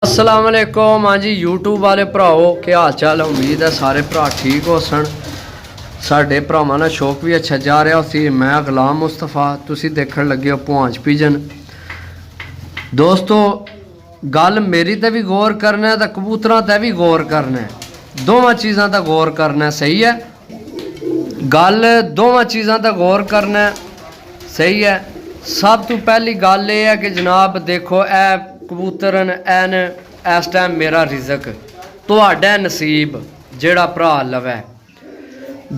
अस्सलाम वालेकुम। हाँ जी यूट्यूब वाले भराओ क्या हाल चाल। उम्मीद है सारे भरा ठीक हो सन। साढ़े भरावां दा शौक भी अच्छा जा रहा उसी। मैं गुलाम मुस्तफा, तुसी देखण लगे हो पुआंच पिजन। दोस्तों गल मेरी ते भी गौर करना है तो कबूतरां ते भी गौर करना है। दोवां चीज़ां दा गौर करना है, सही है। गल दोवां चीज़ां दा गौर करना है, सही है। सब तो पहली गल ये है कि जनाब देखो ए कबूतर एन इस टाइम मेरा रिजक तुहाडा नसीब जेड़ा भरा लवै।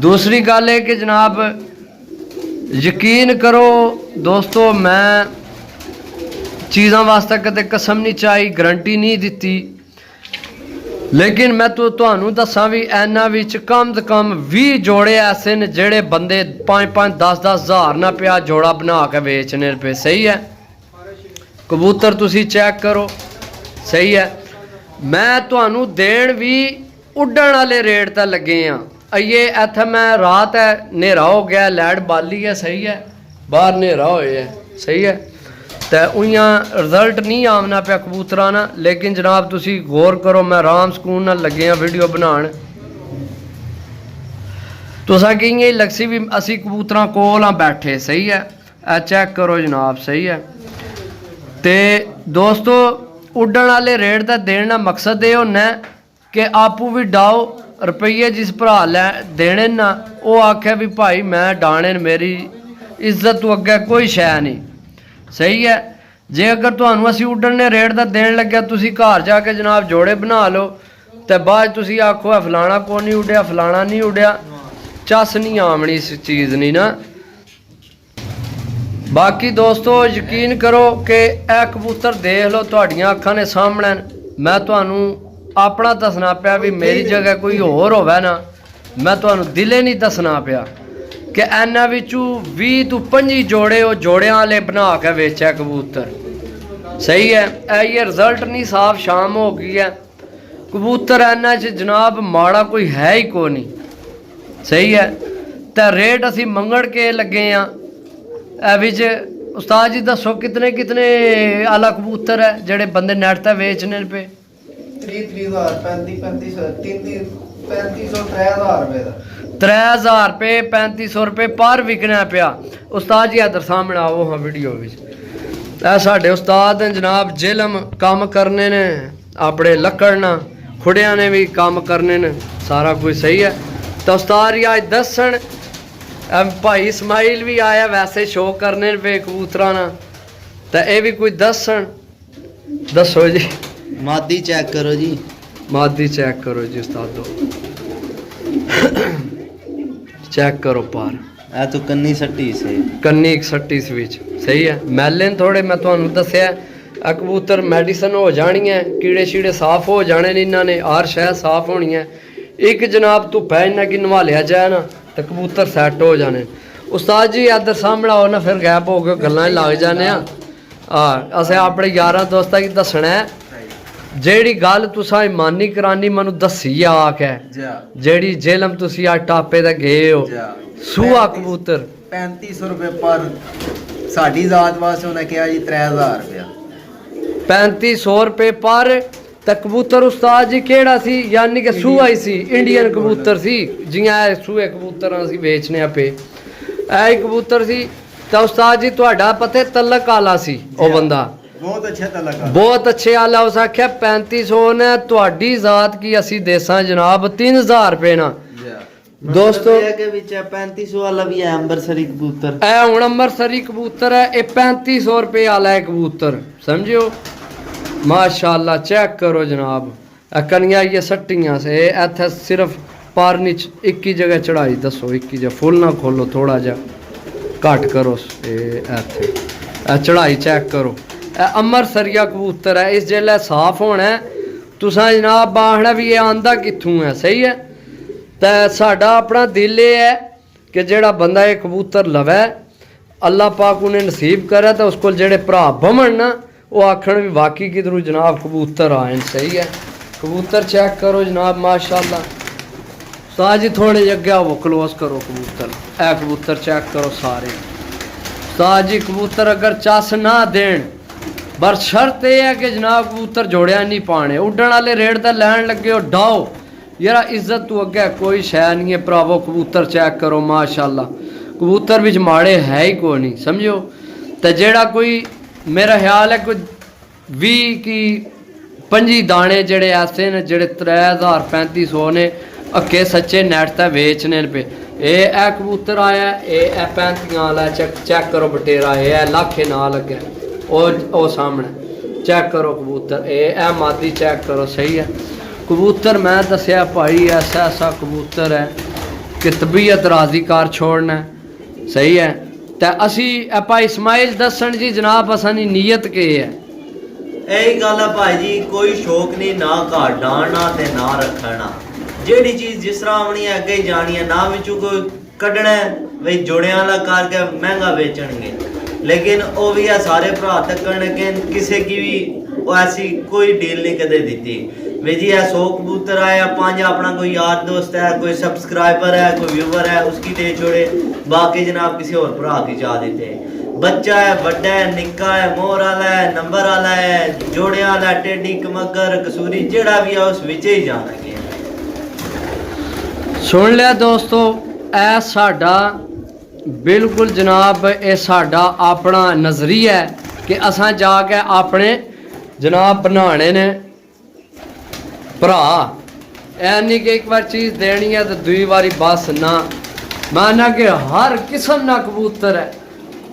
दूसरी गल है कि जनाब यकीन करो दोस्तों, मैं चीज़ों वास्ते कदे कसम नहीं चाही, गारंटी नहीं दी, लेकिन मैं तुहानू दसा भी इन्हां विच कम से कम 20 जोड़े ऐसे ने जेड़े बंदे 5-5 10-10 हज़ार ना पिया जोड़ा बना के बेचने पे, सही है। कबूतर तुसी चेक करो, सही है। मैं तुहानू देण भी उड्डण वाले रेट ते लगे हाँ। आइए इत्थे मैं रात है, नेरा हो गया, लाइट बाली है, सही है, बाहर नेरा होया है, सही है। तो उइयां रिजल्ट नहीं आमना पिया कबूतरां ना, लेकिन जनाब तुसी गौर करो, मैं आराम सुकून नाल लगे हाँ वीडियो बनाण। तुसां कहिए लगसी भी असी कबूतरां कोल हाँ बैठे, सही है। ए चेक करो जनाब, सही है। ते दोस्तों उड्डण वाले रेट का देने मकसद ये होना कि आपू भी डाओ रुपये जिस भरा लै देने ना वो आखे भी भाई मैं डाने मेरी इज्जत तो अगे कोई शै नहीं, सही है। जे अगर तुहानू असी उड्डण रेट का देन लग्या तुसी घर जाके जनाब जोड़े बना लो तो बाद तुसी आखो है फलाना को नहीं उड्या, फलाना नहीं उड्या, चस नहीं आमनी इस चीज़ नहीं ना। बाकी दोस्तों यकीन करो कि यह कबूतर देख लो तुहाडियां अखां ने सामने। मैं तुहानू अपना दसना पिया भी मेरी जगह कोई होर होवे ना, मैं तुहानू दिले नहीं दसना पिया कि इन्हां विचों 20 तो 25 जोड़े वो जोड़ियां वाले बना के बेचा कबूतर, सही है। ये रिजल्ट नहीं, साफ शाम हो गई है। कबूतर इन्हां च जनाब माड़ा कोई है ही को नहीं, सही है। तो रेट असी मंगण के लगे हाँ। विच उस्ताद जी दसो कितने कितने आला कबूतर है जेड़े बंदे नेट ते बेचने पे? 3000 रुपये 3500 रुपये पर विकना पिया। उस्ताद जी इधर सामने आओ हाँ वीडियो साढ़े उस्ताद हैं जनाब, जिलम काम करने ने अपने लकड़ना खुड़िया ने भी काम करने ने, सारा कुछ सही है। तो उस्ताद जी आज दसन भाई इस्माइल भी आया वैसे शो करने पे कबूतरा ना, तो ये भी कोई दसन दसो जी। मादी चेक करो जी, मादी चेक करो जी उस्तादो, चेक करो पार ए तो कन्नी सट्टी से कन्नी 61 स्विच, सही है। मैले थोड़े मैं तुहानू दसिया कबूतर मेडिसन हो जानी है, कीड़े शीड़े साफ हो जाने ने, इन्होंने हर शह साफ होनी है। एक जनाब धुप्पा इन्ना कि नवालिया जाए ना तो कबूतर सैट हो जाने। उस्ताद जी इधर सामने आओ ना, फिर गैप हो गए गल्लां लग जाने। हाँ असें अपने यारां दोस्तां गी दसना है जेड़ी गल तुसां ईमानी करानी मैनू दसी आख है, जेड़ी जेलम तुसी आज टापे ते गए हो। सूआ कबूतर 3500 रुपये पर साड़ी जात वास्ते उन्हें कहा जी 3000 रुपया 3500 रुपये पर। तो कबूतर उस्ताद जी केड़ा सी, यानी कि सूआ ही सी, इंडियन कबूतर सी, जियां सूए कबूतर असी बेचने पे ऐ कबूतर सी। तो उस्ताद जी तुहाडा पता तलक आला सी ओ बंदा, बहुत अच्छे तलक, बहुत अच्छे आला। उस आख्या 3500 ने तुहाडी जात की असी देसा जनाब 3000 रुपये ना। दोस्तों के विच 3500 वाला भी है अंबरसरी कबूतर, ए हुण अंबरसरी कबूतर है, ये 3500 रुपये आला है कबूतर, समझियो। माशाल्लाह चेक करो जनाब, कनिया ये सट्टियां से इत्थे सिर्फ पारनी एक ही जगह चढ़ाई दसो, एक ही जगह फुल ना खोलो, थोड़ा जा घट करो। इत्थे चढ़ाई चेक करो, अमरसरिया कबूतर है। इस जेल्लै साफ होना है तुसां जनाब आखना भी ये आंदा कित्थों है, सही है। तो साडा अपना दिल ये है कि जेड़ा बंदा ये कबूतर लवै अल्लाह पाक उन्हें नसीब करे तो उसको जेड़े भरा बमन ना वो आखन भी वाकई किधरों जनाब कबूतर आए, सही है। कबूतर चेक करो जनाब माशाल्लाह। उस्ताद जी थोड़े जगह वो क्लोज करो कबूतर, ए कबूतर चेक करो सारे। उस्ताद जी कबूतर अगर चस ना देन पर शर्त यह है कि जनाब कबूतर जोड़िया नहीं पाने उड्डण वाले रेट तो लैन लगे हो डाओ यार इज्जत तू अगे कोई शह नहीं है भरावो कबूतर चेक करो माशाल्लाह कबूतर बिच माड़े है ही कोई नहीं समझो तो जेड़ा कोई मेरा ख्याल है कोई 20 की 25 दाने जेड़े ऐसे ने जेड़े 3000-3500 ने अक्के सच्चे नेट ते बेचने पे ए कबूतर आया ए 35 वाला चेक करो बटेरा ए लाखे ना लगे ओ सामने चेक करो कबूतर ए मादी चेक करो सही है कबूतर मैं दसिया भाई ऐसा ऐसा कबूतर है कि तबीयत राजी कार छोड़ना है सही है तो असी भाई इस्माइल दसन जी जनाब असानी नीयत के है यही गल है भाई जी कोई शौक नहीं ना घर डालना ते ना रखना जेड़ी चीज जिस तरह आनी है अगे ही जानी है ना विचू कोई कढ़ना है बई जोड़िया वाला करके महंगा बेचणगे लेकिन वो भी है सारे भरा तकन लगे किसी की भी ऐसी कोई डील नहीं कदे दी वे जी है 100 कबूतर आया 5 अपना कोई यार दोस्त है कोई सब्सक्राइबर है कोई व्यूवर है उसकी दे छोड़े बाकी जनाब किसी और भरा की जा देते बच्चा है बड़ा है निक्का है मोर वाला है नंबर वाला है जोड़े वाला टेडी कमगर कसूरी जेड़ा भी है उस विच ही जाना है सुन लिया दोस्तों ए साडा बिल्कुल जनाब ये साडा अपना नज़रिया है कि असां जाके अपने जनाब बनाने ने भरा ऐ नहीं कि एक बार चीज़ देनी है तो दूई बारी बस ना माना कि हर किस्म ना कबूतर है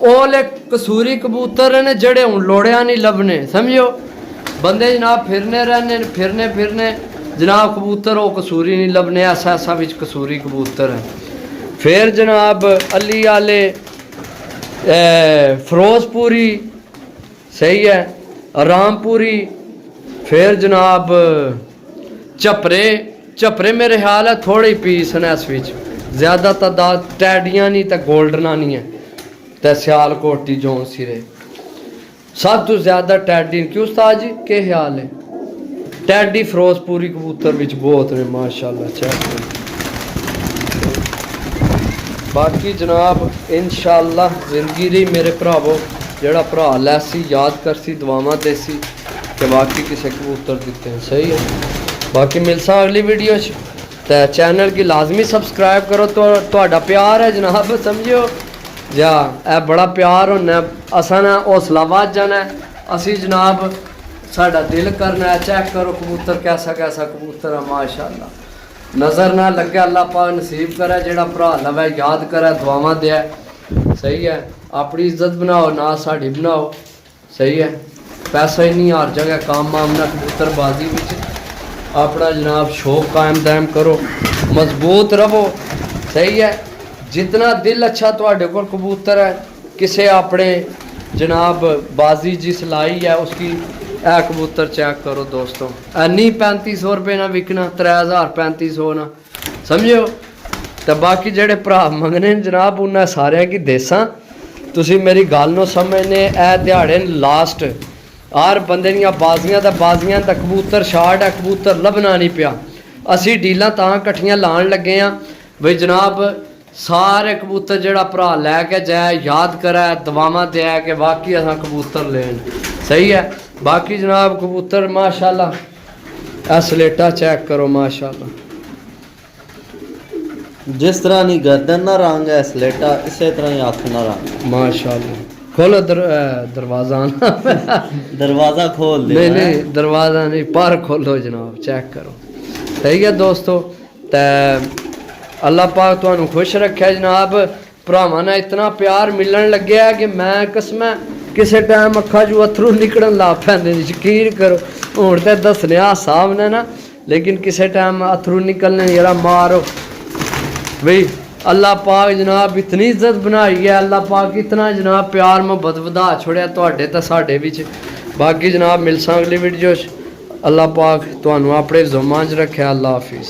ओले कसूरी कबूतर ने जड़े हूँ लोड़िया नहीं लभने समझो बंदे जनाब फिरने रहने फिरने जनाब कबूतर वो कसूरी नहीं लभने ऐसा ऐसा बिच कसूरी कबूतर है फिर जनाब अली आले फिरोजपुरी सही है रामपुरी फिर जनाब झपरे मेरे ख्याल है थोड़े पीस ने इस विच ज़्यादा तादाद टैडियां नहीं तो गोल्डना नहीं है तो सियालकोटी जोन सिरे सब तो ज़्यादा टैडी क्यों उस्ताद जी के ख्याल है टैडी फिरोजपुरी कबूतर विच बहुत ने माशाल्लाह चेक बाकी जनाब इंशाअल्लाह जिंदगी रही मेरे भरावो जेड़ा भरा लैसी याद करसी दुआवां देसी कि बाकी किसी कबूतर दिते हैं सही है बाकी मिलसा अगली वीडियो तो चैनल की लाजमी सब्सक्राइब करो तो प्यार है जनाब समझियो जा ए बड़ा प्यार होना असा ना हौसला बध जाना असी जनाब साडा दिल करना है चेक करो कबूतर कैसा कैसा कबूतर है माशाअल्लाह नज़र ना लगे अल्लाह पाक नसीब करे जेड़ा भरा लवे याद करे दुआवां दे सही है अपनी इज्जत बनाओ ना साड़ी बनाओ सही है पैसा ही नहीं हर जगह काम मामना कबूतरबाजी विच अपना जनाब शौक कायम दायम करो मजबूत रहो सही है जितना दिल अच्छा थोड़े को कबूतर है किसी अपने जनाब बाजी जिस लाई है उसकी ए कबूतर चेक करो दोस्तों नहीं 3500 रुपये ना विकना 3000-3500 ना समझो तो बाकी जेड़े भरा मंगने जनाब उन्हें सारे की देसा तुसी मेरी गल नूं समझने ए दिहाड़े लास्ट हर बंदे दियां बाजियां तो कबूतर शार्ट है कबूतर लभना नहीं पिया असी डीलां तां कट्ठियां लाण लगे हाँ बई जनाब सारे कबूतर जेड़ा भरा लैके जाए याद करे दुआवां दे के बाकी असां कबूतर लेन सही है बाकी जनाब कबूतर माशाल्लाह ए स्लेटा चेक करो माशाल्लाह जिस तरह नहीं गर्दन ना रंग है स्लेटा इसी तरह ही अख ना रंग माशाल्लाह खोलो दरवाजा दरवाजा खोल दे नहीं दरवाजा नहीं पर खोलो जनाब चेक करो सही है दोस्तों ते अल्लाह पाक तुहानू खुश रखे जनाब भरावां ने इतना प्यार मिलन लगे है कि मैं कसम किसी टाइम अखा चू अथरू निकलन ला पैंदे यकीन करो हुण ते दसने साहब ने ना लेकिन किसी टाइम अथरू निकलने जरा मारो भाई अल्लाह पाक जनाब इतनी इज्जत बनाई है अल्लाह पाक इतना जनाब प्यार मोहब्बत वधा छोड़िया तुहाडे ते साडे विच बाकी जनाब मिलसां अगली वीडियो अल्लाह पाक तुहानू अपने ज़ुम्मां च रखे अल्लाह हाफिज़।